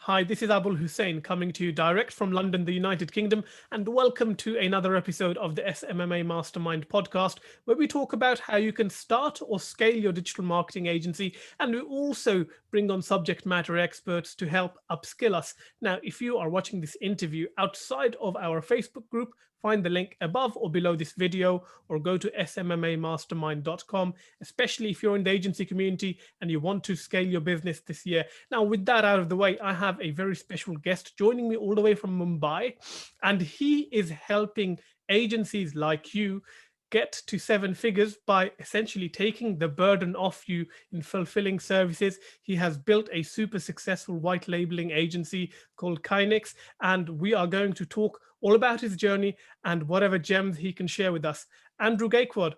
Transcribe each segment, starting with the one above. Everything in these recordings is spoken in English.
Hi, this is Abul Hussain coming to you direct from London, the United Kingdom, and welcome to another episode of the SMMA Mastermind podcast, where we talk about how you can start or scale your digital marketing agency, and we also bring on subject matter experts to help upskill us. Now, if you are watching this interview outside of our Facebook group, find the link above or below this video, or go to smmamastermind.com, especially if you're in the agency community and you want to scale your business this year. Now, with that out of the way, I have a very special guest joining me all the way from Mumbai, and he is helping agencies like you get to seven figures by essentially taking the burden off you in fulfilling services. He has built a super successful white labeling agency called Kainyx, and we are going to talk all about his journey and whatever gems he can share with us. Andrew Gaikwad,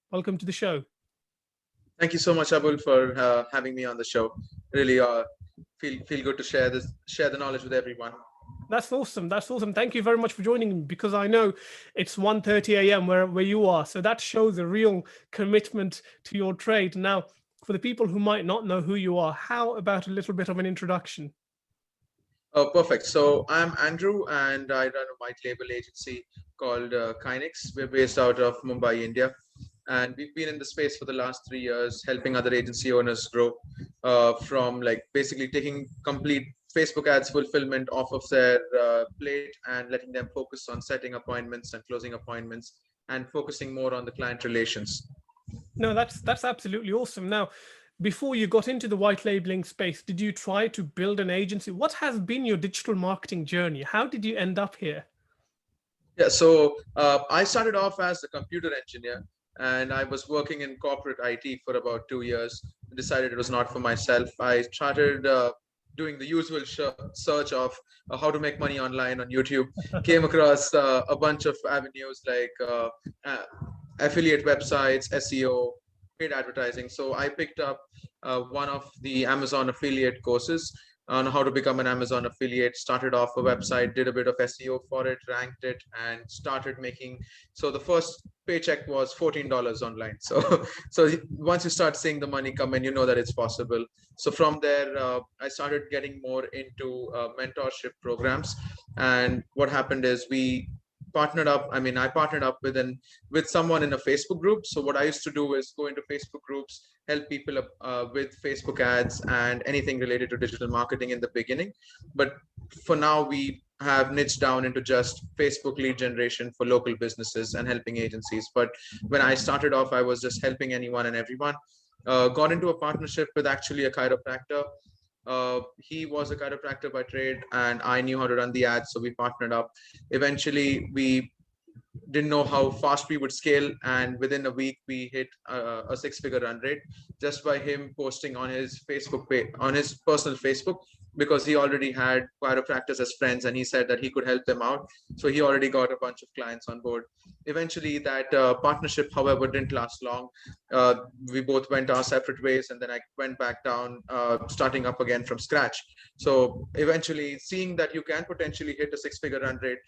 welcome to the show. Thank you so much, Abul, for having me on the show. Really feel good to share the knowledge with everyone. That's awesome. That's awesome. Thank you very much for joining me, because I know it's 1:30 a.m. where you are. So that shows a real commitment to your trade. Now, for the people who might not know who you are, how about a little bit of an introduction? Oh, perfect. So I'm Andrew, and I run a white label agency called Kainyx. We're based out of Mumbai, India, and we've been in the space for the last 3 years, helping other agency owners grow from like basically taking complete Facebook ads fulfillment off of their plate and letting them focus on setting appointments and closing appointments and focusing more on the client relations. No, that's absolutely awesome. Now, before you got into the white labeling space, did you try to build an agency? What has been your digital marketing journey? How did you end up here? Yeah, so I started off as a computer engineer, and I was working in corporate IT for about 2 years. Decided it was not for myself. I started doing the usual search of how to make money online on YouTube. Came across a bunch of avenues like uh, affiliate websites, SEO, paid advertising. So I picked up one of the Amazon affiliate courses on how to become an Amazon affiliate. Started off a website, did a bit of SEO for it, ranked it, and started making. So the first paycheck was $14 online. So once you start seeing the money come in, you know that it's possible. So from there, I started getting more into mentorship programs. And what happened is we partnered up. I mean, I partnered up with someone in a Facebook group. So what I used to do is go into Facebook groups, help people with Facebook ads and anything related to digital marketing in the beginning. But for now, we have niched down into just Facebook lead generation for local businesses and helping agencies. But when I started off, I was just helping anyone and everyone. Got into a partnership with actually a chiropractor. He was a chiropractor by trade, and I knew how to run the ads, so we partnered up. Eventually, we didn't know how fast we would scale, and within a week we hit a six-figure run rate just by him posting on his Facebook page, on his personal Facebook, because he already had chiropractors as friends and he said that he could help them out. So he already got a bunch of clients on board. Eventually that partnership, however, didn't last long. We both went our separate ways, and then I went back down, starting up again from scratch. So eventually, seeing that you can potentially hit a six-figure run rate,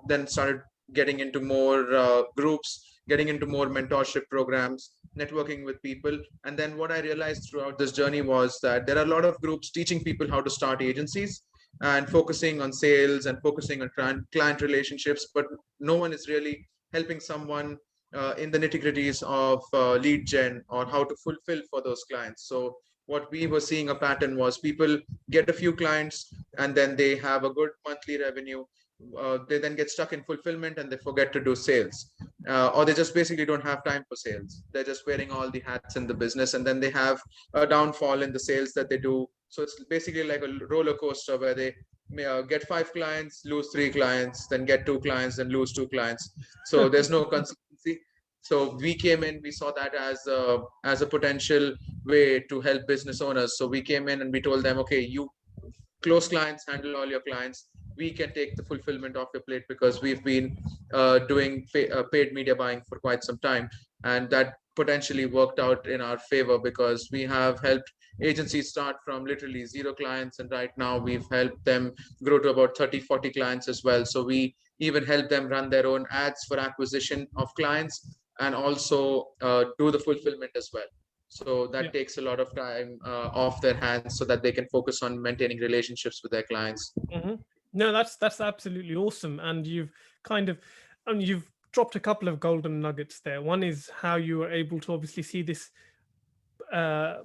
then started getting into more groups, getting into more mentorship programs, networking with people. And then what I realized throughout this journey was that there are a lot of groups teaching people how to start agencies and focusing on sales and focusing on client relationships, but no one is really helping someone in the nitty-gritties of lead gen or how to fulfill for those clients. So what we were seeing a pattern was people get a few clients and then they have a good monthly revenue. They then get stuck in fulfillment and they forget to do sales, or they just basically don't have time for sales. They're just wearing all the hats in the business, and then they have a downfall in the sales that they do. So it's basically like a roller coaster where they may get 5 clients, lose 3 clients, then get 2 clients, then lose 2 clients. So there's no consistency. So we came in, we saw that as a potential way to help business owners. So we came in and we told them, okay, you close clients, handle all your clients. We can take the fulfillment off your plate because we've been doing paid media buying for quite some time. And that potentially worked out in our favor because we have helped agencies start from literally 0 clients. And right now we've helped them grow to about 30, 40 clients as well. So we even help them run their own ads for acquisition of clients and also do the fulfillment as well. So Yeah. that takes a lot of time off their hands so that they can focus on maintaining relationships with their clients. Hmm. No, that's absolutely awesome, and you've kind of, and you've dropped a couple of golden nuggets there. One is how you were able to obviously see this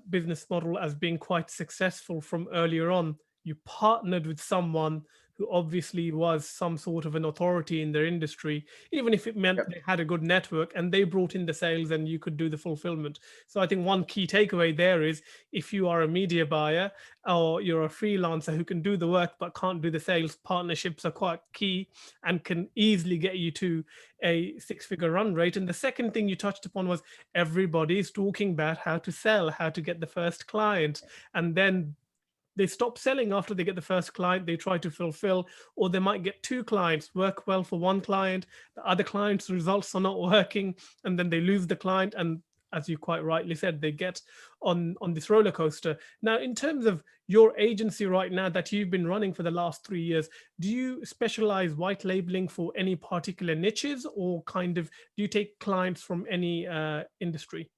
business model as being quite successful from earlier on. You partnered with someone who obviously was some sort of an authority in their industry, even if it meant Yeah. they had a good network, and they brought in the sales and you could do the fulfillment. So I think one key takeaway there is, if you are a media buyer or you're a freelancer who can do the work but can't do the sales, partnerships are quite key and can easily get you to a six-figure run rate. And the second thing you touched upon was, everybody's talking about how to sell, how to get the first client, and then they stop selling after they get the first client. They try to fulfill, or they might get two clients, work well for one client, the other client's results are not working, and then they lose the client. And as you quite rightly said, they get on this roller coaster. Now, in terms of your agency right now that you've been running for the last 3 years, do you specialize white labeling for any particular niches, or kind of do you take clients from any industry?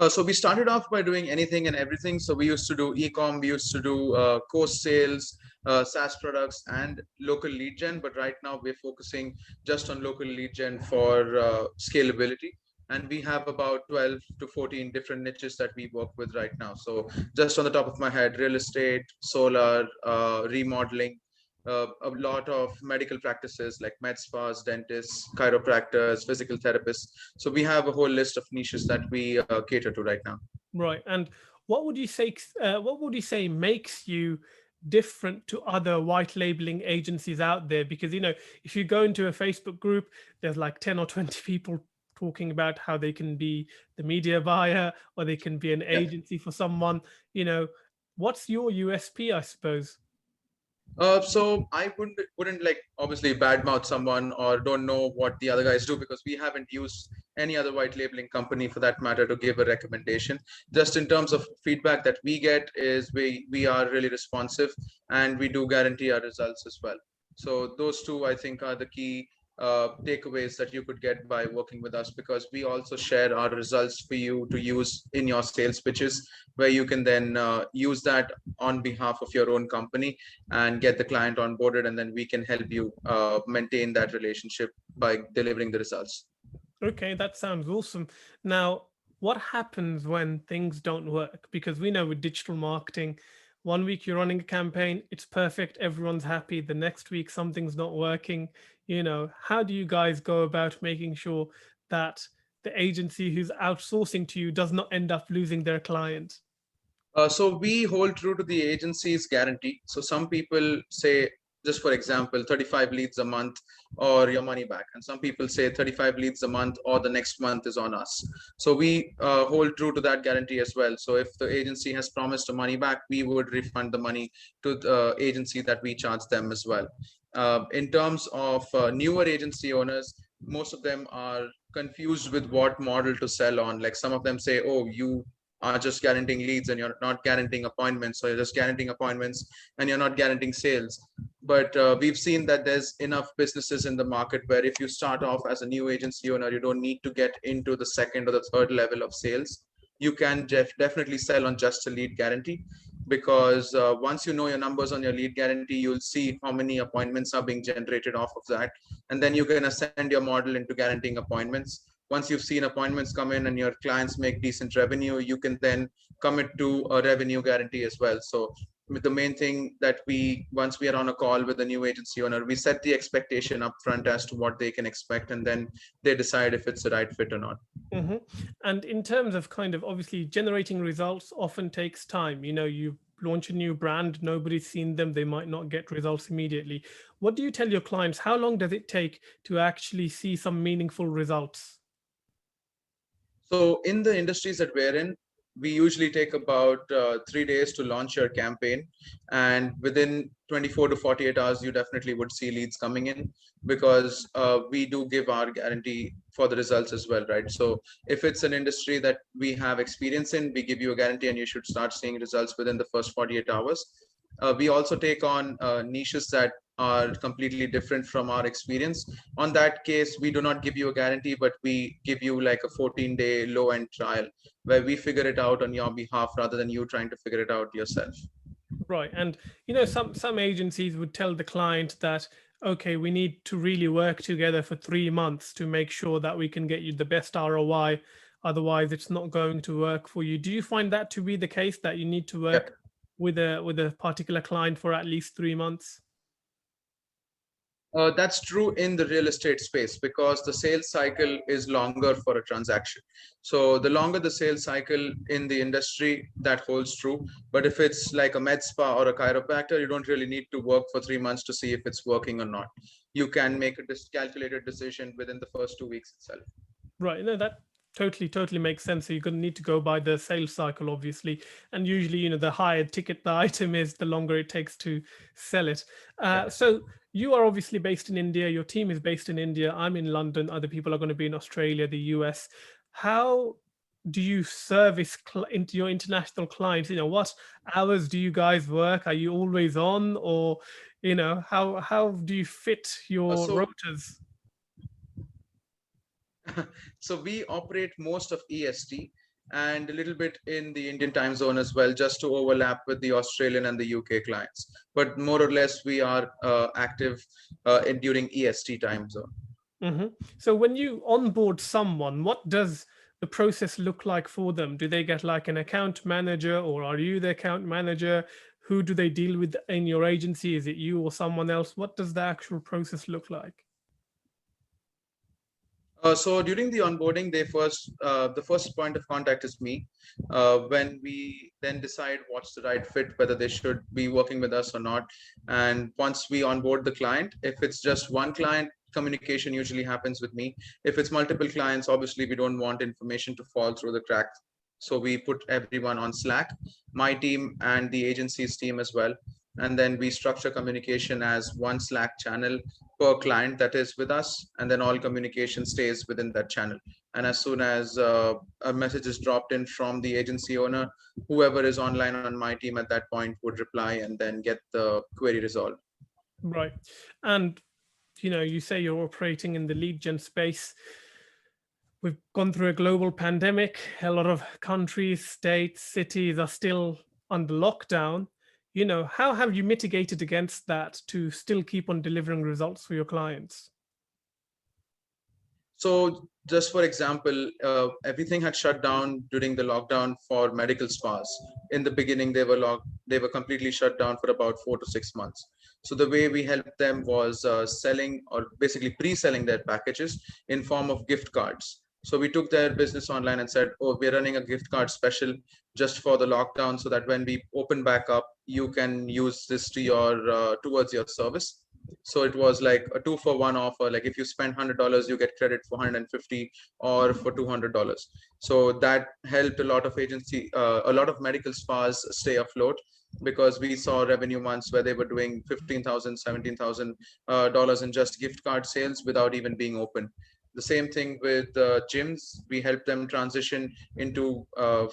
So we started off by doing anything and everything. So we used to do e-com, we used to do course sales, SaaS products, and local lead gen. But right now we're focusing just on local lead gen for scalability. And we have about 12 to 14 different niches that we work with right now. So just on the top of my head, real estate, solar, remodeling, a lot of medical practices like med spas, dentists, chiropractors, physical therapists. So we have a whole list of niches that we cater to right now. Right. And what would you say? What would you say makes you different to other white labeling agencies out there? Because if you go into a Facebook group, there's like 10 or 20 people talking about how they can be the media buyer or they can be an Yeah. agency for someone. You know, what's your USP, I suppose? So I wouldn't like obviously badmouth someone or don't know what the other guys do, because we haven't used any other white labeling company for that matter to give a recommendation. Just in terms of feedback that we get is we are really responsive, and we do guarantee our results as well. So those two I think are the key takeaways that you could get by working with us, because we also share our results for you to use in your sales pitches, where you can then use that on behalf of your own company and get the client onboarded, and then we can help you maintain that relationship by delivering the results. Okay, that sounds awesome. Now, what happens when things don't work? Because we know with digital marketing, one week you're running a campaign, it's perfect, everyone's happy. The next week, something's not working. How do you guys go about making sure that the agency who's outsourcing to you does not end up losing their client? So we hold true to the agency's guarantee. So some people say, just for example, 35 leads a month or your money back. And some people say 35 leads a month or the next month is on us. So we hold true to that guarantee as well. So if the agency has promised a money back, we would refund the money to the agency that we charge them as well. In terms of newer agency owners, most of them are confused with what model to sell on. Like some of them say, oh, you are just guaranteeing leads and you're not guaranteeing appointments, so you're just guaranteeing appointments and you're not guaranteeing sales. But we've seen that there's enough businesses in the market where if you start off as a new agency owner, you don't need to get into the second or the third level of sales. You can definitely sell on just a lead guarantee, because once you know your numbers on your lead guarantee, you'll see how many appointments are being generated off of that, and then you can ascend your model into guaranteeing appointments. Once you've seen appointments come in and your clients make decent revenue, you can then commit to a revenue guarantee as well. So the main thing that once we are on a call with a new agency owner, we set the expectation up front as to what they can expect, and then they decide if it's the right fit or not. Hmm. And in terms of kind of obviously generating results often takes time. You launch a new brand, nobody's seen them, they might not get results immediately. What do you tell your clients? How long does it take to actually see some meaningful results? So in the industries that we're in, we usually take about 3 days to launch your campaign, and within 24 to 48 hours, you definitely would see leads coming in, because we do give our guarantee for the results as well, right? So if it's an industry that we have experience in, we give you a guarantee, and you should start seeing results within the first 48 hours. We also take on niches that are completely different from our experience. On that case, we do not give you a guarantee, but we give you like a 14-day low end trial where we figure it out on your behalf rather than you trying to figure it out yourself. Right. And some agencies would tell the client that, okay, we need to really work together for 3 months to make sure that we can get you the best ROI. Otherwise, it's not going to work for you. Do you find that to be the case, that you need to Yeah. work with a particular client for at least 3 months? That's true in the real estate space because the sales cycle is longer for a transaction. So the longer the sales cycle in the industry, that holds true. But if it's like a med spa or a chiropractor, you don't really need to work for 3 months to see if it's working or not. You can make a calculated decision within the first 2 weeks itself. Right. No, that totally makes sense. So you're going to need to go by the sales cycle, obviously. And usually, the higher ticket the item is, the longer it takes to sell it. Yeah. So you are obviously based in India. Your team is based in India. I'm in London. Other people are going to be in Australia, the US. How do you service into your international clients? What hours do you guys work? Are you always on, or how do you fit your So rotas? so we operate most of EST and a little bit in the Indian time zone as well, just to overlap with the Australian and the UK clients. But more or less, we are active during EST time zone. Hmm. So when you onboard someone, what does the process look like for them? Do they get like an account manager, or are you the account manager? Who do they deal with in your agency? Is it you or someone else? What does the actual process look like? So during the onboarding, the first point of contact is me. When we then decide what's the right fit, whether they should be working with us or not. And once we onboard the client, if it's just one client, communication usually happens with me. If it's multiple clients, obviously we don't want information to fall through the cracks. So we put everyone on Slack, my team and the agency's team as well. And then we structure communication as one Slack channel per client that is with us, and then all communication stays within that channel. And as soon as a message is dropped in from the agency owner, whoever is online on my team at that point would reply and then get the query resolved. Right. And you say you're operating in the lead gen space. We've gone through a global pandemic. A lot of countries, states, cities are still under lockdown. How have you mitigated against that to still keep on delivering results for your clients? So just for example, everything had shut down during the lockdown for medical spas. In the beginning, they were completely shut down for about 4 to 6 months. So the way we helped them was selling, or basically pre-selling their packages in form of gift cards. So we took their business online and said, "Oh, we're running a gift card special just for the lockdown, so that when we open back up, you can use this to your towards your service." So it was like a 2 for 1 offer. Like if you spend $100, you get credit for 150 or for $200. So that helped a lot of medical spas stay afloat, because we saw revenue months where they were doing 15,000, 17,000 dollars in just gift card sales without even being open. The same thing with gyms. We helped them transition into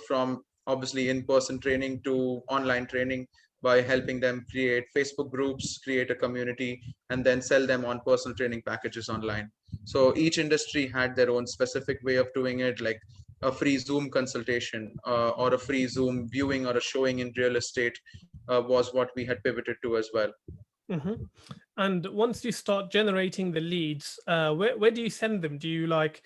from obviously in-person training to online training by helping them create Facebook groups, create a community, and then sell them on personal training packages online. So each industry had their own specific way of doing it, like a free Zoom consultation or a free Zoom viewing or a showing in real estate was what we had pivoted to as well. Hmm. And once you start generating the leads, where do you send them? Do you like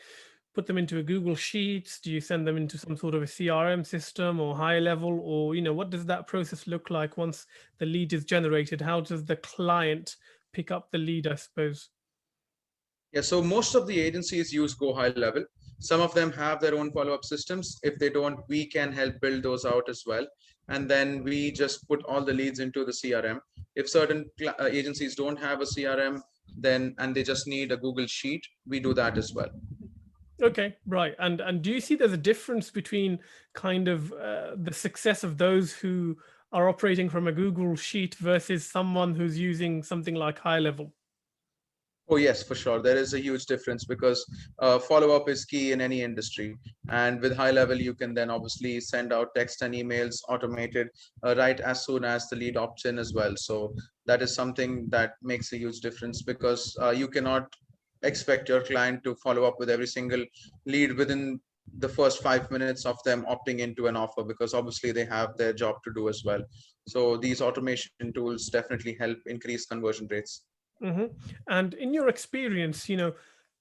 put them into a Google Sheets? Do you send them into some sort of a CRM system or high level? Or, what does that process look like once the lead is generated? How does the client pick up the lead, I suppose? Yeah, so most of the agencies use Go High Level. Some of them have their own follow-up systems. If they don't, we can help build those out as well. And then we just put all the leads into the CRM. If certain agencies don't have a CRM, then and they just need a Google Sheet, we do that as well. Okay, right. And do you see there's a difference between kind of the success of those who are operating from a Google Sheet versus someone who's using something like high level? Oh, yes, for sure. There is a huge difference because follow-up is key in any industry. And with high level, you can then obviously send out text and emails automated right as soon as the lead opts in as well. So that is something that makes a huge difference because you cannot expect your client to follow up with every single lead within the first 5 minutes of them opting into an offer, because obviously they have their job to do as well. So these automation tools definitely help increase conversion rates. Hmm. And in your experience,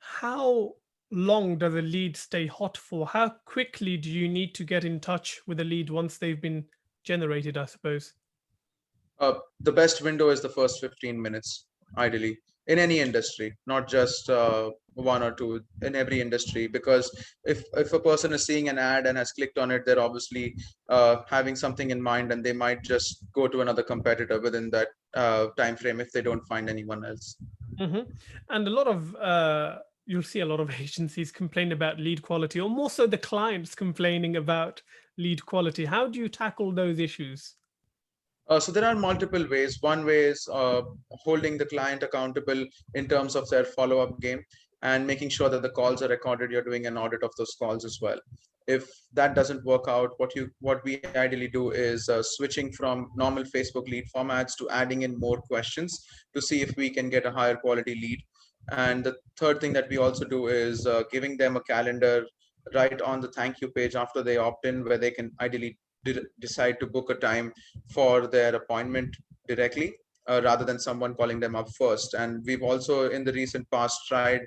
how long does a lead stay hot for? How quickly do you need to get in touch with a lead once they've been generated, I suppose? The best window is the first 15 minutes, ideally, in any industry, not just one or two, in every industry. Because if a person is seeing an ad and has clicked on it, they're obviously having something in mind, and they might just go to another competitor within that time frame if they don't find anyone else. Hmm. And a lot of you'll see a lot of agencies complain about lead quality, or more so the clients complaining about lead quality. How do you tackle those issues? So there are multiple ways. One way is holding the client accountable in terms of their follow-up game and making sure that the calls are recorded. You're doing an audit of those calls as well. If that doesn't work out, what we ideally do is switching from normal Facebook lead formats to adding in more questions to see if we can get a higher quality lead. And the third thing that we also do is giving them a calendar right on the thank you page after they opt in, where they can ideally decide to book a time for their appointment directly, rather than someone calling them up first. And we've also in the recent past tried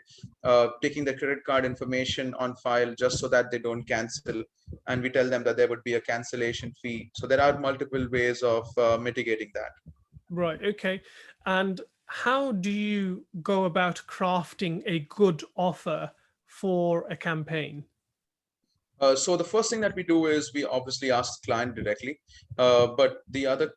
taking the credit card information on file just so that they don't cancel, and we tell them that there would be a cancellation fee. So there are multiple ways of mitigating that. Right. Okay. And how do you go about crafting a good offer for a campaign? So the first thing that we do is we obviously ask the client directly, but the other,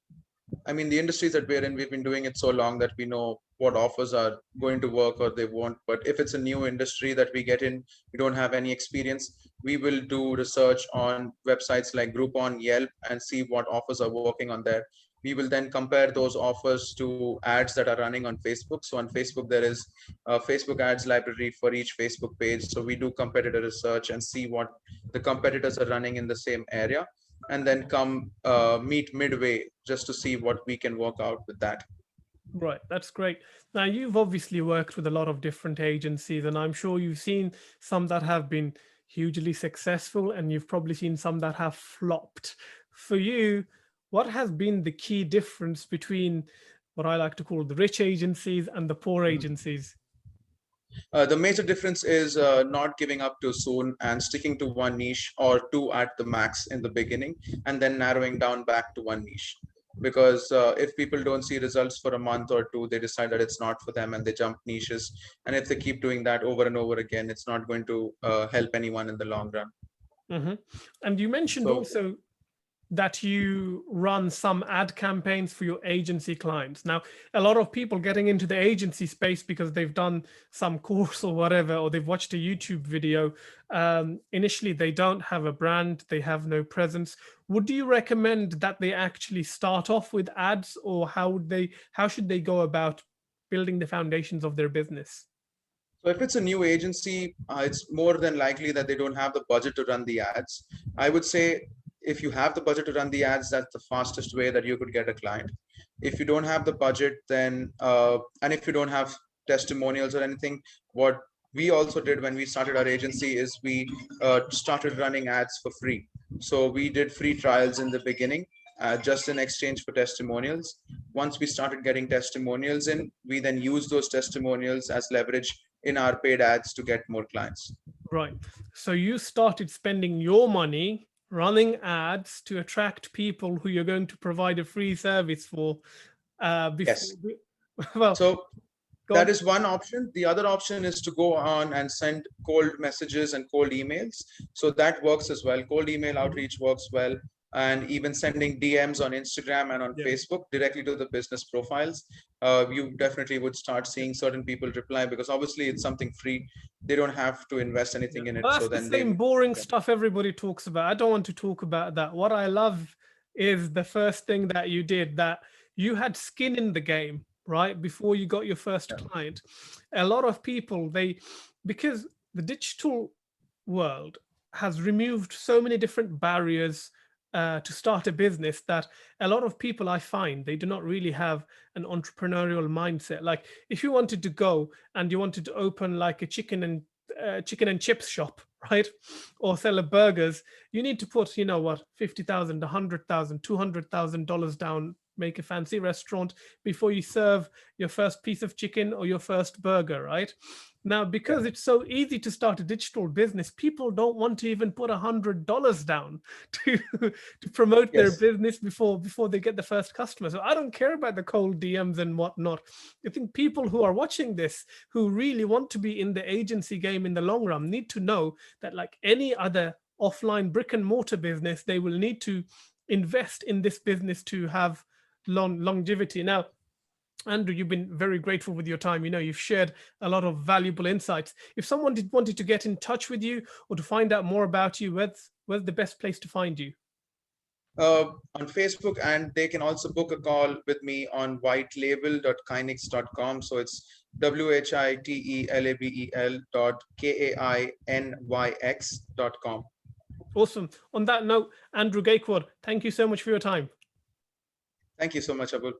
I mean, the industries that we're in, we've been doing it so long that we know what offers are going to work or they won't. But if it's a new industry that we get in, we don't have any experience, we will do research on websites like Groupon, Yelp, and see what offers are working on there. We will then compare those offers to ads that are running on Facebook. So on Facebook, there is a Facebook ads library for each Facebook page. So we do competitor research and see what the competitors are running in the same area, and then come meet midway just to see what we can work out with that. Right, that's great. Now, you've obviously worked with a lot of different agencies, and I'm sure you've seen some that have been hugely successful, and you've probably seen some that have flopped. For you, what has been the key difference between what I like to call the rich agencies and the poor agencies? The major difference is not giving up too soon and sticking to one niche or two at the max in the beginning, and then narrowing down back to one niche. Because if people don't see results for a month or two, they decide that it's not for them and they jump niches. And if they keep doing that over and over again, it's not going to help anyone in the long run. Hmm. And you mentioned So also that you run some ad campaigns for your agency clients. Now, a lot of people getting into the agency space because they've done some course or whatever, or they've watched a YouTube video. Initially, they don't have a brand, they have no presence. Would you recommend that they actually start off with ads, or how should they go about building the foundations of their business? So if it's a new agency, it's more than likely that they don't have the budget to run the ads. I would say if you have the budget to run the ads, that's the fastest way that you could get a client. If you don't have the budget, then and if you don't have testimonials or anything, what we also did when we started our agency is we started running ads for free. So we did free trials in the beginning, just in exchange for testimonials. Once we started getting testimonials in, we then use those testimonials as leverage in our paid ads to get more clients. Right. So you started spending your money running ads to attract people who you're going to provide a free service for. Before, Yes. well, So go that on. is one option. The other option is to go on and send cold messages and cold emails. So that works as well. Cold email Mhm. outreach works well. And even sending DMs on Instagram and on Yeah. Facebook directly to the business profiles, you definitely would start seeing certain people reply, because obviously it's something free. They don't have to invest Yeah. anything in it. But So that's the then they same would. boring stuff everybody talks about. I don't want to talk about that. What I love is the first thing that you did, that you had skin in the game right? Before you got your first Yeah. client. A lot of people, because the digital world has removed so many different barriers to start a business, that a lot of people, I find, they do not really have an entrepreneurial mindset. Like if you wanted to go and you wanted to open like a chicken and chips shop, right, or sell a burgers, you need to put, you know what, 50,000, 100,000, $200,000 down, make a fancy restaurant before you serve your first piece of chicken or your first burger, right? Now, Yeah. because it's so easy to start a digital business, people don't want to even put $100 down to to promote their Yes. business before they get the first customer. So I don't care about the cold DMs and whatnot. I think people who are watching this, who really want to be in the agency game in the long run, need to know that, like any other offline brick and mortar business, they will need to invest in this business to have longevity. Now, Andrew, you've been very grateful with your time. You know, you've shared a lot of valuable insights. If someone wanted to get in touch with you or to find out more about you, where's the best place to find you? On Facebook, and they can also book a call with me on whitelabel.kainyx.com. So it's whitelabel.kainyx.com. Awesome. On that note, Andrew Gaikwad, thank you so much for your time. Thank you so much, Abul.